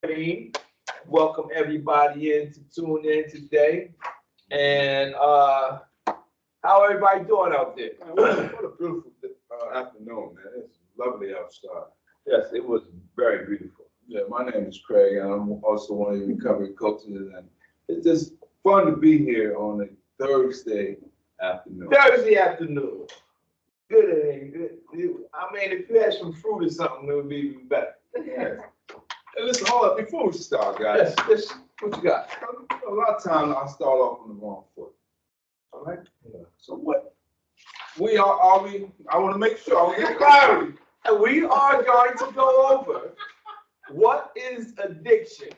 screen. Welcome everybody in to tune in today. And how everybody doing out there? What a beautiful afternoon, man. It's lovely outside. Yes, it was very beautiful. Yeah, my name is Craig, and I'm also one of the recovery coaches, and it's just fun to be here on a Thursday afternoon. Thursday afternoon. Good, it ain't good. I mean, if you had some fruit or something, it would be even better. Yeah. Hey, listen, hold up, before we start, guys. Yes, what you got? A lot of times I start off on the wrong foot. All right. Yeah. So what? Are we? I want to make sure we get clarity. And we are going to go over what is addiction,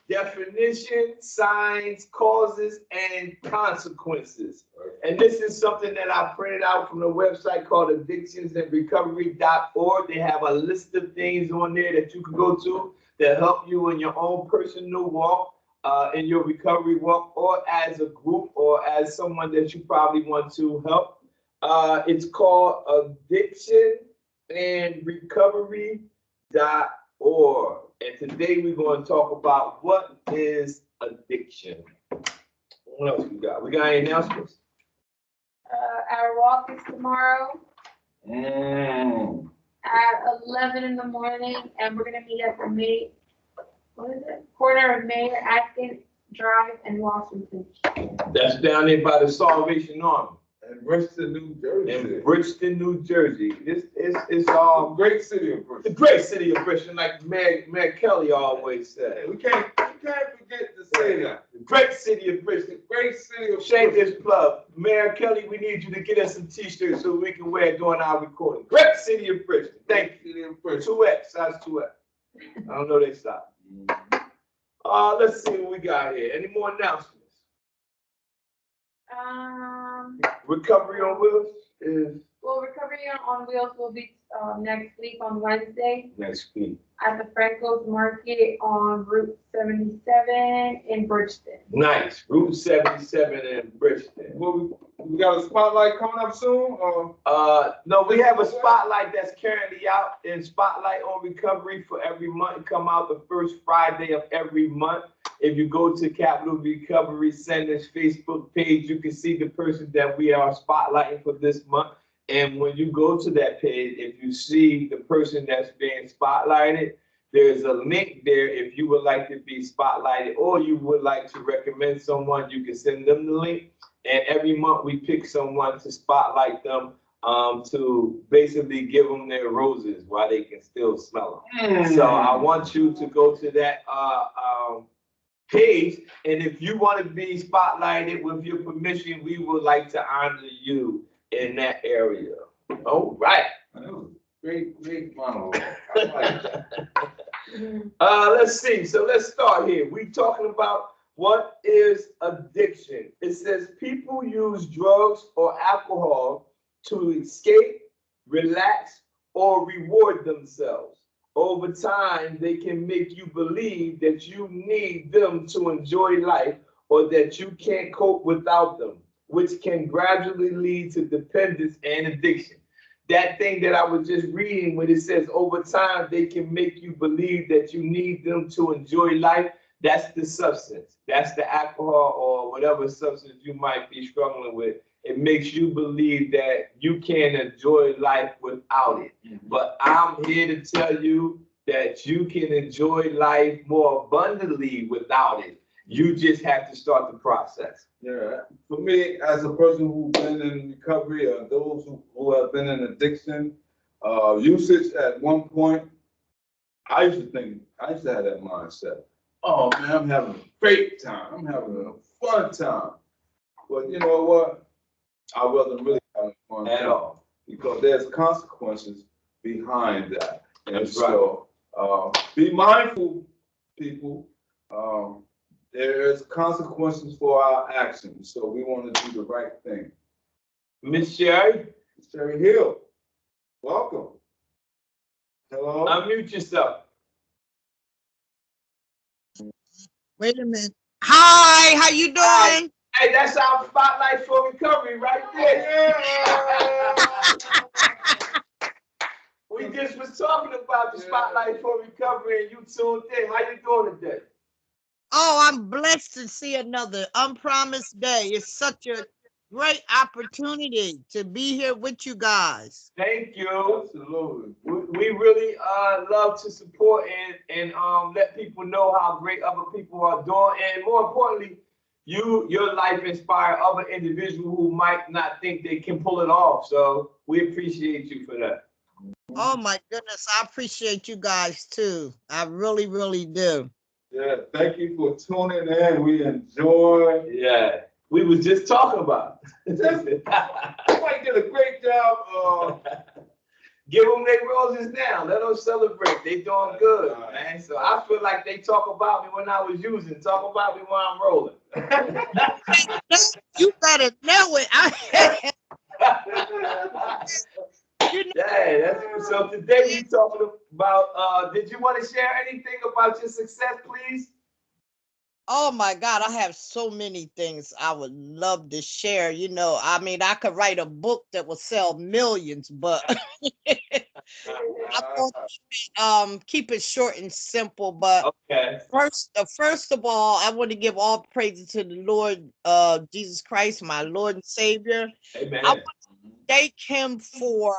definition, signs, causes, and consequences. And this is something that I printed out from the website called addictionsandrecovery.org. They have a list of things on there that you can go to that help you in your own personal walk, in your recovery walk, or as a group, or as someone that you probably want to help. It's called addictionsandrecovery.org. And today we're going to talk about what is addiction. What else we got? We got any announcements? Our walk is tomorrow Mm. at 11 in the morning, and we're going to meet at the corner of Mayor Atkins Drive in Washington. That's down there by the Salvation Army In Bristol, New Jersey. in Bridgeton, New Jersey. This is Great city of the Bristol. great city of Bridgeton, like Mayor Kelly always Hey, said. we can't forget to say that. The great city of Bridgeton. Great city of Shameless plug. Mayor Kelly, we need you to get us some t-shirts so we can wear it during our recording. Great city of Bridgeton. Thank you. City of Bristol. 2X, size 2X. I don't know they stop. Let's see what we got here. Any more announcements? Recovery on Wheels is Well, Recovery on Wheels will be next week on Wednesday next week. at the Franco's Market on Route 77 in Bridgeton. Nice. Route 77 in Bridgeton. Well, we got a spotlight coming up soon, or? No, we have a spotlight that's currently out, and Spotlight on Recovery for every month. Come out the first Friday of every month. If you go to Capital Recovery Center's Facebook page, you can see the person that we are spotlighting for this month. And when you go to that page, if you see the person that's being spotlighted, there's a link there. If you would like to be spotlighted or you would like to recommend someone, you can send them the link. And every month we pick someone to spotlight them, to basically give them their roses while they can still smell them. So I want you to go to that page, and if you want to be spotlighted, with your permission, we would like to honor you in that area. All right. That was great monologue. I like that. Let's see. So let's start here. We talking about what is addiction. It says people use drugs or alcohol to escape, relax, or reward themselves. Over time, they can make you believe that you need them to enjoy life or that you can't cope without them, which can gradually lead to dependence and addiction. That thing that I was just reading, when it says over time, they can make you believe that you need them to enjoy life, that's the substance. That's the alcohol or whatever substance you might be struggling with. It makes you believe that you can't enjoy life without it. But I'm here to tell you that you can enjoy life more abundantly without it. You just have to start the process. Yeah, for me, as a person who's been in recovery, or those who have been in addiction, usage at one point, I used to have that mindset. Oh man, I'm having a great time. I'm having a fun time. But you know what? I wasn't really having fun At all. because there's consequences behind that. And That's so, be mindful, people. There's consequences for our actions, so we want to do the right thing. Miss Sherry, Sherry Hill, welcome. Hello. unmute yourself. Wait a minute. Hi, how you doing? Hey, that's our spotlight for recovery right there. We just was talking about the spotlight for recovery, and you tuned in. How you doing today? Oh, I'm blessed to see another unpromised day. It's such a great opportunity to be here with you guys. Thank you. Absolutely. We really love to support and let people know how great other people are doing, and more importantly, your life inspire other individuals who might not think they can pull it off. So we appreciate you for that. Oh my goodness, I appreciate you guys too. I really, really do. Yeah, thank you for tuning in. We enjoy. Yeah, we was just talking about. Somebody did a great job. Give them their roses now. Let them celebrate. They doing good, man. So I feel like they talk about me when I was using. Talk about me when I'm rolling. You better know it. You know, Yeah, so today we talking about. Did you want to share anything about your success, please? oh my God, I have so many things I would love to share. You know, I mean, I could write a book that would sell millions, but I'm going to keep it short and simple. But Okay. first of all, I want to give all praises to the Lord Jesus Christ, my Lord and Savior. Amen. I want to thank him for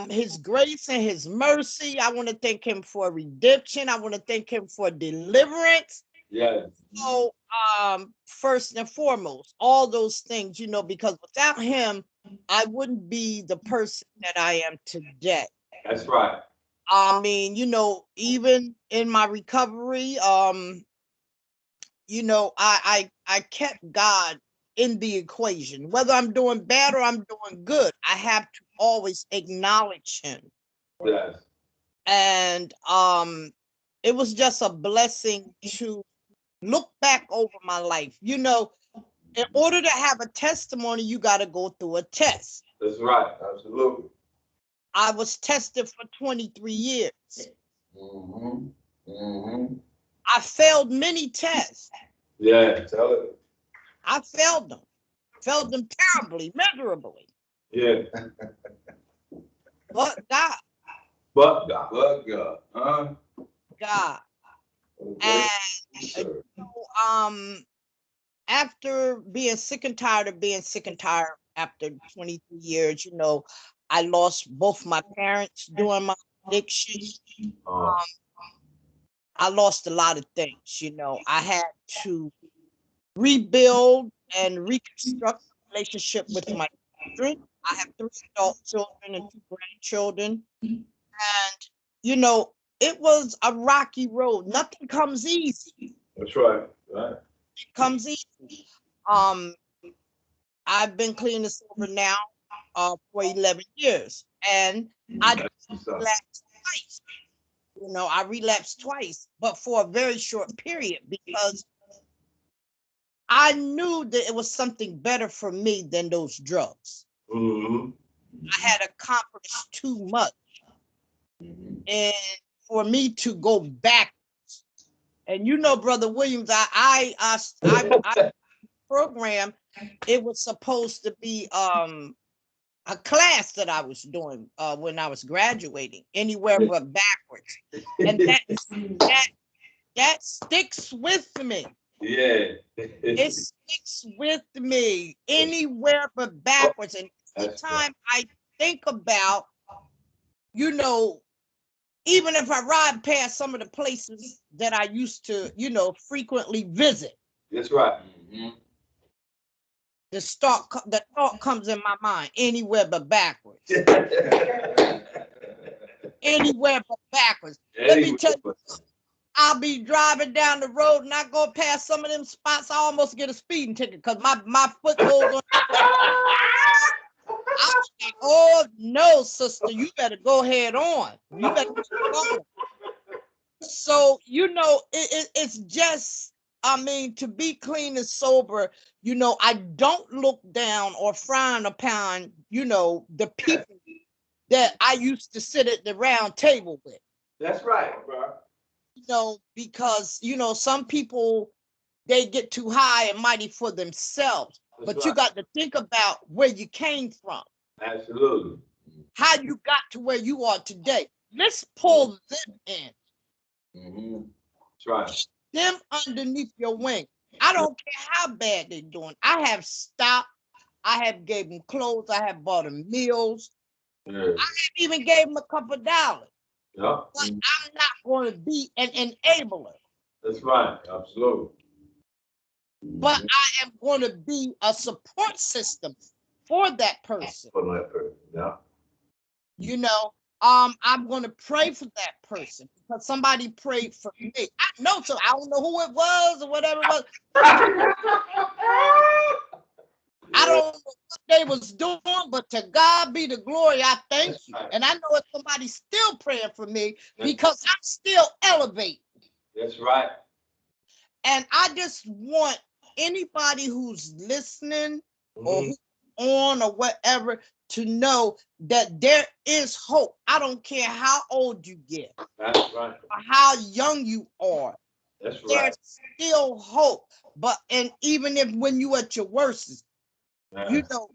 his grace and his mercy. I want to thank him for redemption. I want to thank him for deliverance. Yeah. So first and foremost, all those things, you know, because without him, I wouldn't be the person that I am today. That's right. I mean, you know, even in my recovery, you know, I kept God in the equation. Whether I'm doing bad or I'm doing good, I have to always acknowledge him. Yes. And it was just a blessing to look back over my life. You know, in order to have a testimony, you got to go through a test. That's right. Absolutely. I was tested for 23 years. Mm-hmm. Mm-hmm. I failed many tests. Yeah. Tell it. I failed them terribly, miserably. Yeah. But God, But God. But God. God. And you know, after being sick and tired of being sick and tired after 23 years, you know, I lost both my parents during my addiction. I lost a lot of things, you know. I had to rebuild and reconstruct the relationship with my children. I have 3 adult children and 2 grandchildren. And, you know, it was a rocky road. Nothing comes easy. That's right. Right. It comes easy. Um, I've been clean and sober now for 11 years. And I relapsed twice. You know, I relapsed twice, but for a very short period because I knew that it was something better for me than those drugs. Mm-hmm. I had accomplished too much. And for me to go back, and you know, Brother Williams, I program, it was supposed to be a class that I was doing when I was graduating, anywhere but backwards. And that sticks with me. Yeah. It sticks with me anywhere but backwards. And every time I think about, you know, even if I ride past some of the places that I used to, you know, frequently visit, That's right. Mm-hmm. the thought comes in my mind, anywhere but backwards. Anywhere but backwards. Let me tell you, I'll be driving down the road and I go past some of them spots. I almost get a speeding ticket because my foot goes on. I was like, oh no, sister, you better go head on. You better keep going. So, you know, it's just, I mean, to be clean and sober, you know, I don't look down or frown upon, you know, the people that I used to sit at the round table with. That's right, bro. You know, because, you know, some people, they get too high and mighty for themselves. That's But you got to think about where you came from. Absolutely. how you got to where you are today. Let's pull them in. That's right. Them underneath your wing. I don't care how bad they're doing. I have stopped. I have gave them clothes. I have bought them meals. Yeah. I have even gave them a couple of dollars. Yeah. But I'm not going to be an enabler. That's right. Absolutely. But I am going to be a support system for that person. For that person. Yeah. You know, I'm going to pray for that person because somebody prayed for me. I know, so I don't know who it was or whatever it was. I don't know what they was doing, but to God be the glory. I thank you. And I know if somebody's still praying for me because I'm still elevating. That's right. And I just want anybody who's listening or who's on or whatever to know that there is hope. I don't care how old you get. That's right. Or how young you are. That's right. There's still hope. But and even if when you at your worst, you know,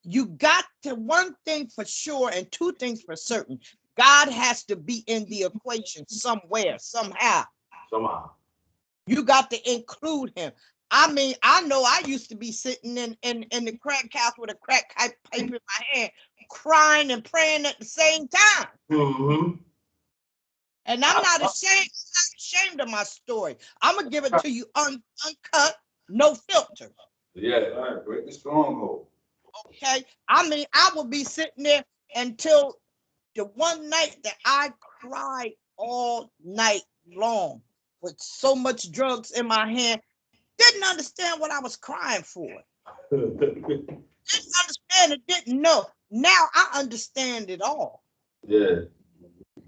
you got to one thing for sure and two things for certain. God has to be in the equation somewhere, somehow. Somehow. You got to include him. I mean, I know I used to be sitting in the crack house with a crack pipe in my hand, crying and praying at the same time. And I'm not ashamed of my story. I'm gonna give it to you uncut, no filter. Yeah, all right, break the stronghold. Okay. I mean, I will be sitting there until the one night that I cried all night long with so much drugs in my hand. Didn't understand what I was crying for. Didn't understand it, didn't know. Now I understand it all. Yeah.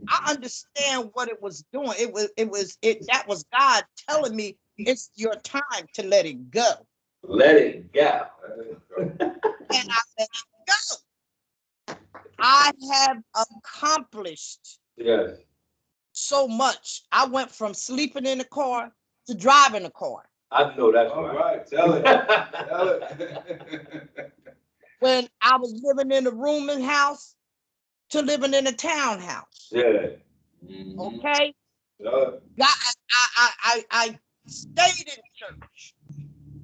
I understand what it was doing. That was God telling me it's your time to let it go. Let it go. And I let it go. I have accomplished so much. I went from sleeping in the car to driving a car. I know that's All right. right, tell it. Tell it. When I was living in a rooming house to living in a townhouse. Yeah. Okay? Tell it. I stayed in church.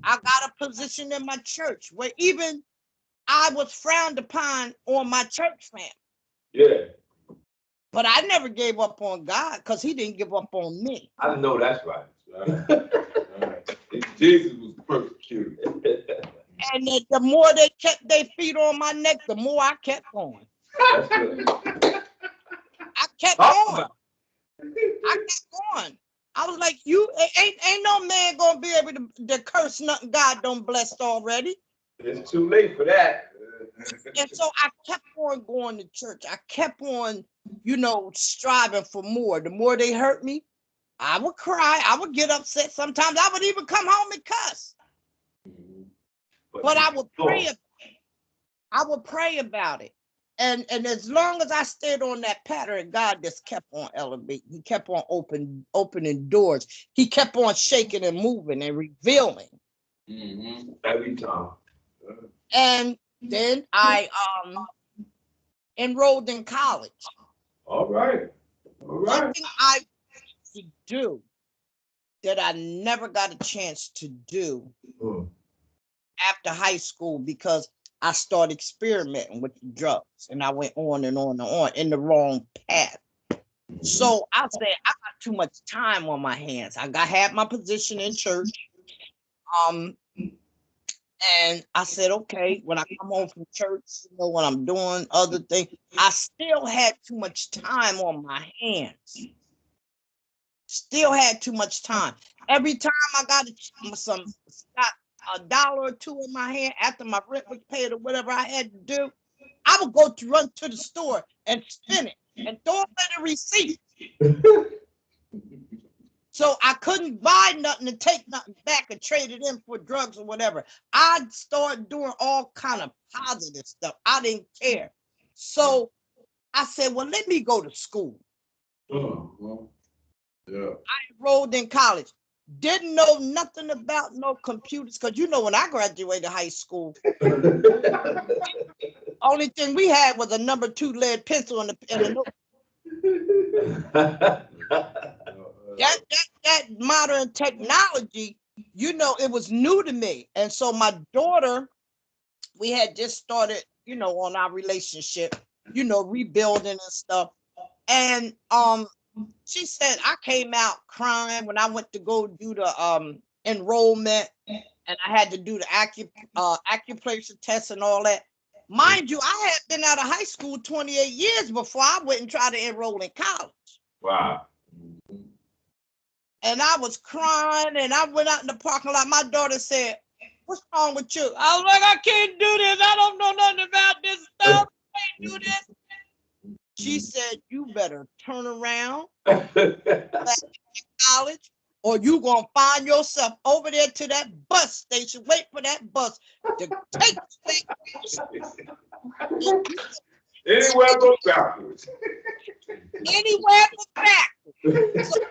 I got a position in my church where even I was frowned upon on my church family. Yeah. But I never gave up on God because he didn't give up on me. I know that's right. Right. Jesus was persecuted. And the more they kept their feet on my neck, the more I kept going. That's good. I kept going. I kept going. I was like, ain't no man gonna be able to curse nothing God don't bless already. It's too late for that. And so I kept on going to church. I kept on, striving for more. The more they hurt me, I would cry. I would get upset. Sometimes I would even come home and cuss. But I would pray. I would pray about it. And as long as I stayed on that pattern, God just kept on elevating. He kept on opening doors. He kept on shaking and moving and revealing. Every time. And then I enrolled in college. All right. All right. One thing I to do that I never got a chance to do after high school because I started experimenting with drugs and I went on and on and on in the wrong path. So I said, I got too much time on my hands. Had my position in church. And I said, okay, when I come home from church, when I'm doing other things, I still had too much time on my hands. Still had too much time. Every time I got a dollar or two in my hand after my rent was paid or whatever I had to do, I would run to the store and spin it and throw it in a receipt. So I couldn't buy nothing and take nothing back and trade it in for drugs or whatever. I'd start doing all kind of positive stuff. I didn't care. So I said, well, let me go to school. Yeah. I enrolled in college. Didn't know nothing about no computers because when I graduated high school, Only thing we had was a number 2 lead pencil in the note. That modern technology, you know, it was new to me. And so my daughter, we had just started, you know, on our relationship, you know, rebuilding and stuff. And she said I came out crying when I went to go do the enrollment, and I had to do the acupressure test and all that. Mind you, I had been out of high school 28 years before I went and tried to enroll in college. Wow. And I was crying, and I went out in the parking lot. My daughter said, "What's wrong with you?" I was like, "I can't do this. I don't know nothing about this stuff. I can't do this." She said, "You better turn around back to college, or you gonna find yourself over there to that bus station. Wait for that bus to take you Anywhere but backwards. anywhere but back." So,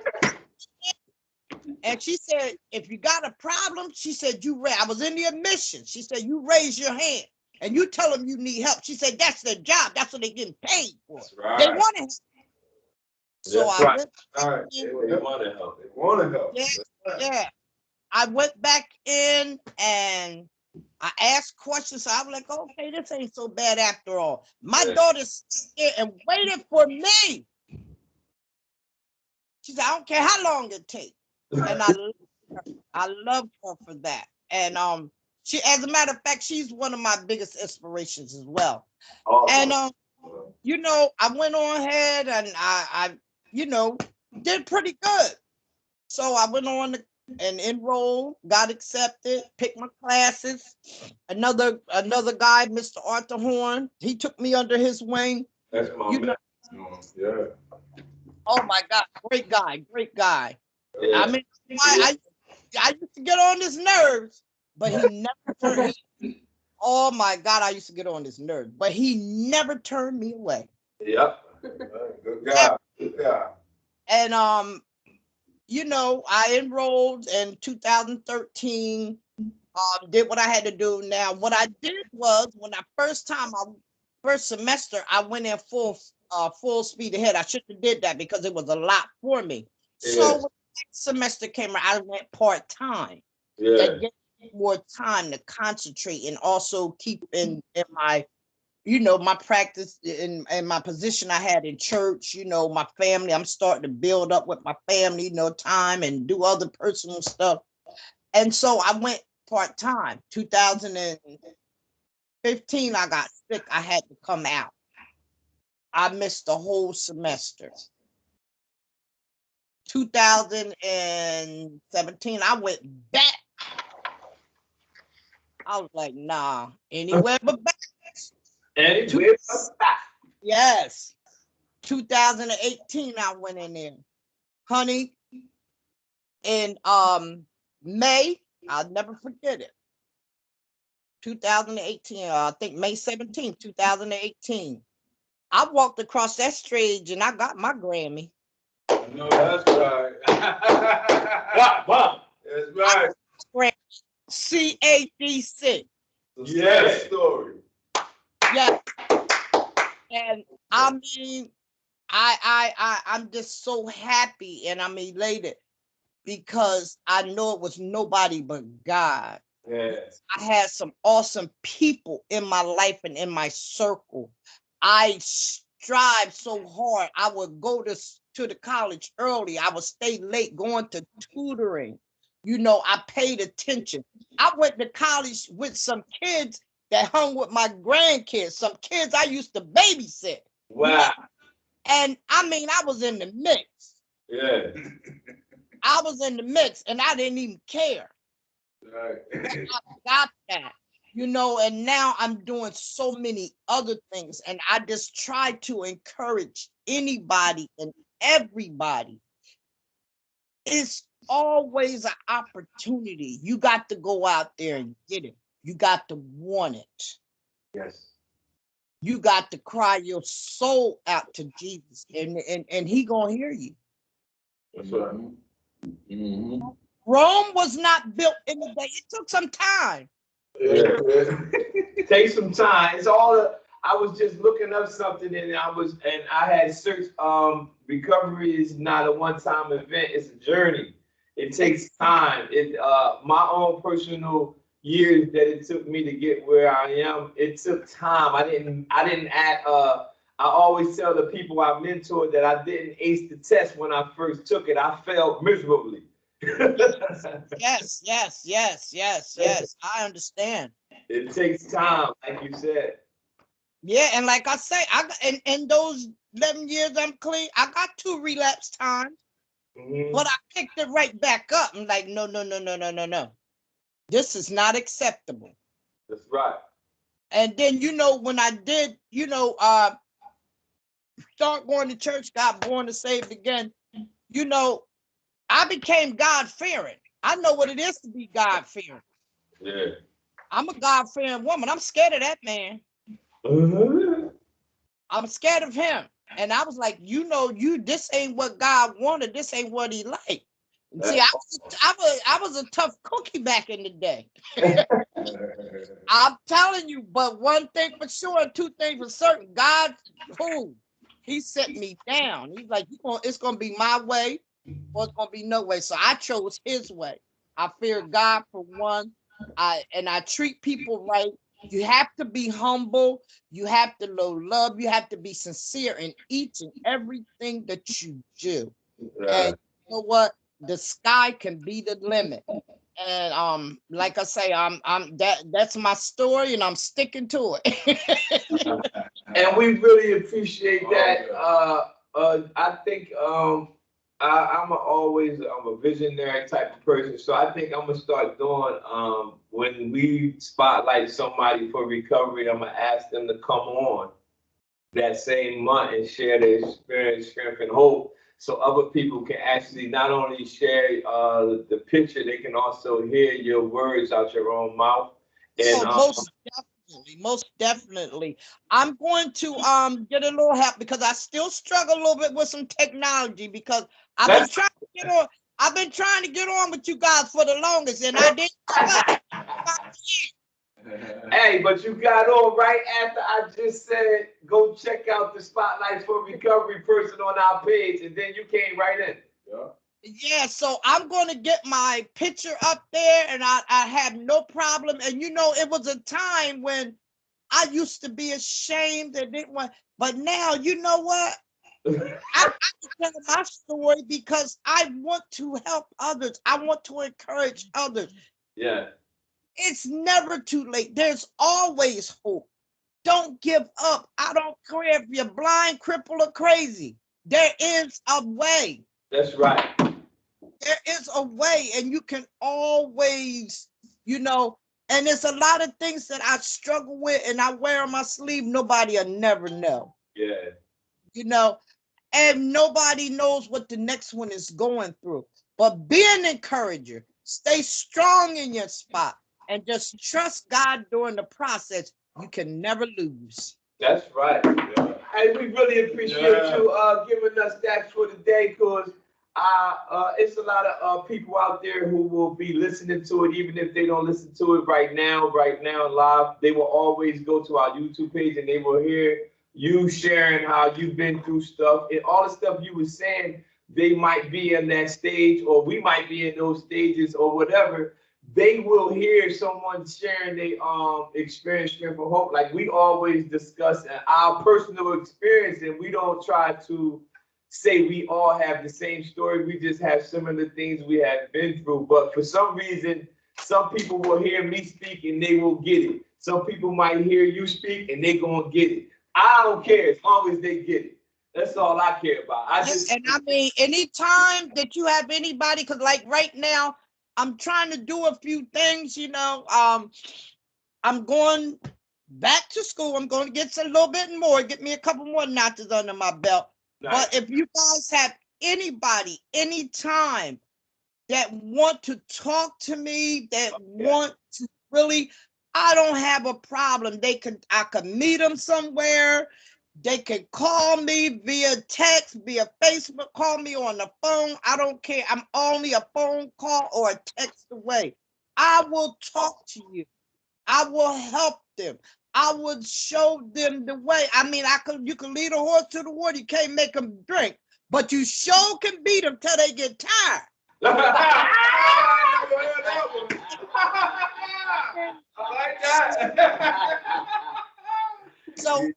and she said, "If you got a problem," she said, I was in the admission. She said, "You raise your hand and you tell them you need help." She said, "That's their job. That's what they're getting paid for. Right. They want to help." So That's I right. went. All right. They want to help. They want to help. Yeah, Right. yeah. I went back in and I asked questions. So I was like, "Okay, this ain't so bad after all." My daughter sat there and waited for me. She said, "I don't care how long it takes." And I love her for that. And she, as a matter of fact, she's one of my biggest inspirations as well. Awesome. And you know, I went on ahead and I you know, did pretty good. So I went on and enrolled, got accepted, picked my classes. Another guy, Mr. Arthur Horn, he took me under his wing. That's my You man. know, Yeah. oh my God, great guy. Yeah. I mean, I used to get on his nerves, but he never turned. Oh my God, I used to get on his nerves, but he never turned me away. Yep. Good guy. Good guy. And you know, I enrolled in 2013. Did what I had to do. Now, what I did was when first semester, I went in full speed ahead. I shouldn't have did that because it was a lot for me. So Yeah. when the next semester came around, I went part-time. Yeah. That gave me more time to concentrate and also keep in my, you know, my practice and my position I had in church, you know, my family. I'm starting to build up with my family, you know, time and do other personal stuff. And so I went part-time. 2015, I got sick. I had to come out. I missed the whole semester. 2017, I went back. I was like, nah, anywhere but back. Anywhere but back. Yes. 2018, I went in there. Honey, in May, I'll never forget it. 2018, I think May 17th, 2018. I walked across that stage and I got my Grammy. No, that's right. Wow. That's right. Grammy. CADC. Sad story. Yeah. And I mean, I'm just so happy and I'm elated because I know it was nobody but God. Yes. I had some awesome people in my life and in my circle. I strive so hard. I would go to the college early. I would stay late going to tutoring. You know, I paid attention. I went to college with some kids that hung with my grandkids, some kids I used to babysit. Wow. And I mean, I was in the mix. Yeah. I was in the mix and I didn't even care. Right. I got that, you know, and now I'm doing so many other things. And I just try to encourage anybody and everybody. It's always an opportunity. You got to go out there and get it. You got to want it. Yes. You got to cry your soul out to Jesus, and he gonna hear you. That's right. Mm-hmm. Rome was not built in a day. It took some time. Yeah. Take some time. It's all I was just looking up something and I had searched recovery is not a one-time event, it's a journey. It takes time. My own personal years that it took me to get where I am, it took time. I didn't add I always tell the people I mentor that I didn't ace the test when I first took it. I failed miserably. Yes, yes, yes, yes, yes. I understand. It takes time, like you said. Yeah, and like I say, in those 11 years I'm clean, I got 2 relapse times, Mhm. but I picked it right back up. I'm like, no, no, no, no, no, no, no. This is not acceptable. That's right. And then, when I did, start going to church, got born and saved again, I became God-fearing. I know what it is to be God-fearing. Yeah. I'm a God-fearing woman. I'm scared of that man. Uh-huh. I'm scared of him. And I was like, this ain't what God wanted. This ain't what he liked. And see, I was a tough cookie back in the day. I'm telling you, but one thing for sure, 2 things for certain. God, cool. He set me down. He's like, it's gonna be my way, or it's gonna be no way. So I chose his way. I fear God for one. I treat people right. You have to be humble. You have to know love. You have to be sincere in each and everything that you do. And you know what? The sky can be the limit. And like I say, that's my story, and I'm sticking to it. And we really appreciate that. I think I'm a visionary type of person, so I think I'm gonna start doing when we spotlight somebody for recovery, I'm gonna ask them to come on that same month and share their experience, strength, and hope, so other people can actually not only share the picture, they can also hear your words out your own mouth. And Oh, most definitely. I'm going to get a little help because I still struggle a little bit with some technology because I've been that's trying to get on. I've been trying to get on with you guys for the longest, and I didn't give up. Hey, but you got on right after I just said go check out the Spotlight for Recovery person on our page, and then you came right in. Yeah. Yeah, so I'm going to get my picture up there, and I have no problem. And it was a time when I used to be ashamed and didn't want, but now you know what? I tell my story because I want to help others. I want to encourage others. Yeah. It's never too late. There's always hope. Don't give up. I don't care if you're blind, crippled, or crazy. There is a way. That's right. There is a way, and you can always, and there's a lot of things that I struggle with and I wear on my sleeve. Nobody will never know. Yeah. And nobody knows what the next one is going through. But be an encourager. Stay strong in your spot and just trust God during the process. You can never lose. That's right. Yeah. Hey, we really appreciate you giving us that for today, because it's a lot of people out there who will be listening to it, even if they don't listen to it right now live. They will always go to our YouTube page and they will hear you sharing how you've been through stuff and all the stuff you were saying. They might be in that stage, or we might be in those stages, or whatever. They will hear someone sharing their experience, strength, and hope. Like we always discuss our personal experience, and we don't try to say we all have the same story. We just have similar things we have been through. But for some reason, some people will hear me speak and they will get it. Some people might hear you speak and they gonna get it. I don't care as long as they get it. That's all I care about. And I mean, anytime that you have anybody, because like right now, I'm trying to do a few things, I'm going back to school. I'm going to get a little bit more, get me a couple more notches under my belt. Nice. But if you guys have anybody, anytime that want to talk to me, that want to really, I don't have a problem. I could meet them somewhere. They can call me via text, via Facebook, call me on the phone. I don't care. I'm only a phone call or a text away. I will talk to you. I will help them. I would show them the way. I mean, you can lead a horse to the water, you can't make them drink, but you sure can beat them till they get tired. I like that. So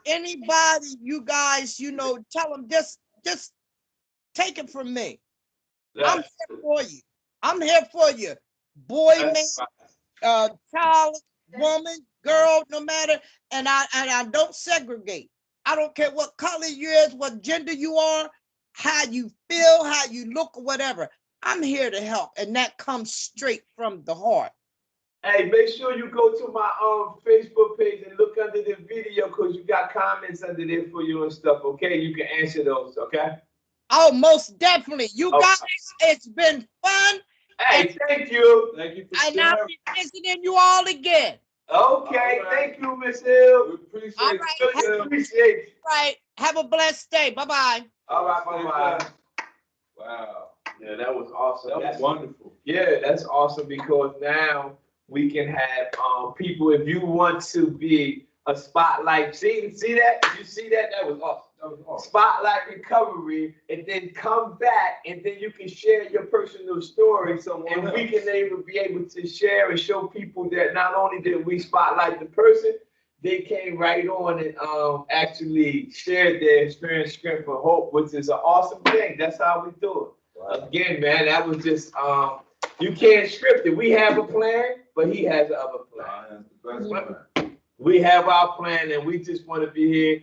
anybody, you guys, tell them just take it from me. I'm here for you. I'm here for you. Boy, man, child, woman, girl, no matter. And I don't segregate. I don't care what color you is, what gender you are, how you feel, how you look, or whatever. I'm here to help. And that comes straight from the heart. Hey, make sure you go to my Facebook page and look under the video because you got comments under there for you and stuff, okay? You can answer those, okay? Oh, most definitely. You guys, it's been fun. Hey, thank you. Thank you for And sharing. I'll be visiting you all again. Okay, All right. thank you, Miss Hill. We appreciate All it. right. Appreciate you. Right. Have a blessed day. Bye-bye. All right, bye-bye. Wow. Yeah, that was awesome. That was wonderful. Yeah, that's awesome because now we can have people, if you want to be a spotlight, see that? You see that? That was awesome. That was awesome. Spotlight recovery, and then come back, and then you can share your personal story, and we can be able to share and show people that not only did we spotlight the person, they came right on and actually shared their experience, strength, and hope, which is an awesome thing. That's how we do it. Wow. Again, man, that was just you can't script it. We have a plan, but he has another plan. We have our plan, and we just want to be here.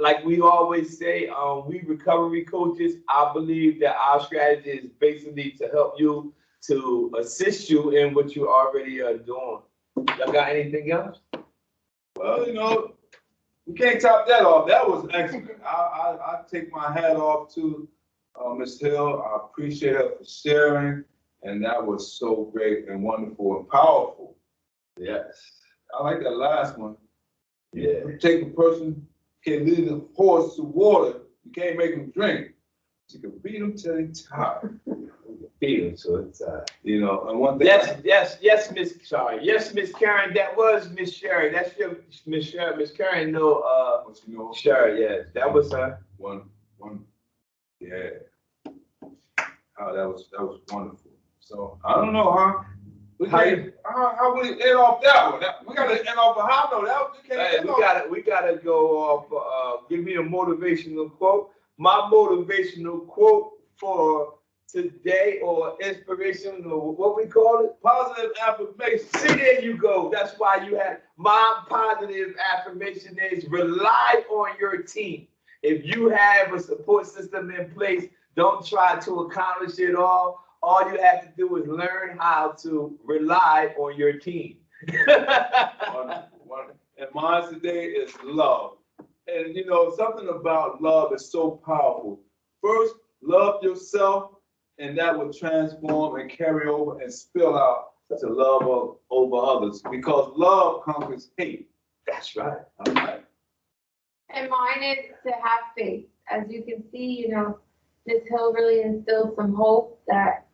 Like we always say, we recovery coaches. I believe that our strategy is basically to help you, to assist you in what you already are doing. Y'all got anything else? Well, we can't top that off. That was excellent. I take my hat off to Ms. Hill. I appreciate her for sharing, and that was so great and wonderful and powerful. Yes. I like that last one. Yeah. You take a person, can lead a horse to water, you can't make him drink. You can beat him till he's tired. Beat him till he's tired. And one thing. Yes, Miss Karen. That was Miss Sherry. That's your Miss Sherry. Miss Karen, Sherry. Yes, that was her. One. Yeah. Oh, that was wonderful. So I don't know, huh? How we end off that one? We gotta end off a high note. We gotta go off. Give me a motivational quote. My motivational quote for today, or inspirational, what we call it? Positive affirmation. See, there you go. That's why you have my positive affirmation is rely on your team. If you have a support system in place, don't try to accomplish it all. All you have to do is learn how to rely on your team. Wonderful. And mine today is love. And something about love is so powerful. First, love yourself, and that will transform and carry over and spill out to love over others. Because love conquers hate. That's right. All right. And mine is to have faith. As you can see, Ms. Hill really instilled some hope that,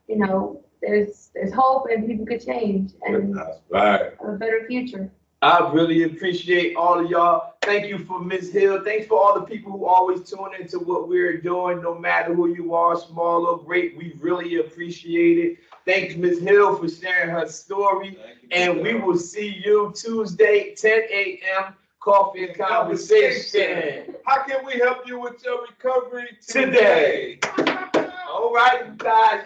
there's hope and people could change and That's right. have a better future. I really appreciate all of y'all. Thank you for Ms. Hill. Thanks for all the people who always tune into what we're doing, no matter who you are, small or great. We really appreciate it. Thanks, Ms. Hill, for sharing her story. And we will see you Tuesday, 10 a.m. Coffee and Conversation. How can we help you with your recovery today? All right, guys.